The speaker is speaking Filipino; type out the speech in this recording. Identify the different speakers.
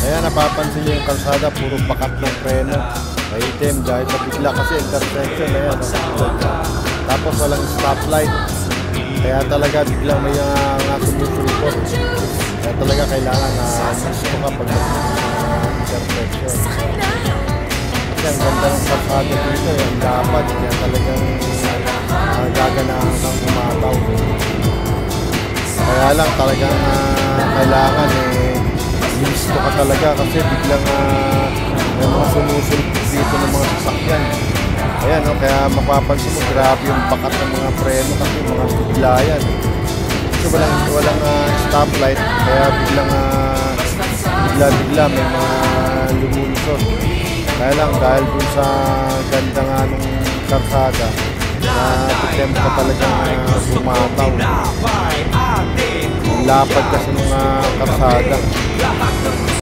Speaker 1: Ayan, napapansin niyo yung kalsada, puro bakat ng preno. Maitim dahil sa bigla kasi intersection. Ayan, tapos walang stoplight. Kaya talaga biglang may sumusulpot. Kaya talaga kailangan na gusto ka pag intersection. Kasi ang ganda ng kalsada dito, yung dapat, kaya talagang gaganahan kang umataw. Kaya lang talagang kailangan gusto ka talaga kasi biglang may mga sumusulpot dito ng mga sasakyan. Ayan, no? Kaya mapapansin mo, grabe yung bakat ng mga preno kasi mga biglayan. Kasi walang stoplight, kaya bigla may mga lumulusot. Kaya lang, dahil dun sa ganda nga ng karsada, tikem ka talagang bumataw. Lapad kasi ng karsada.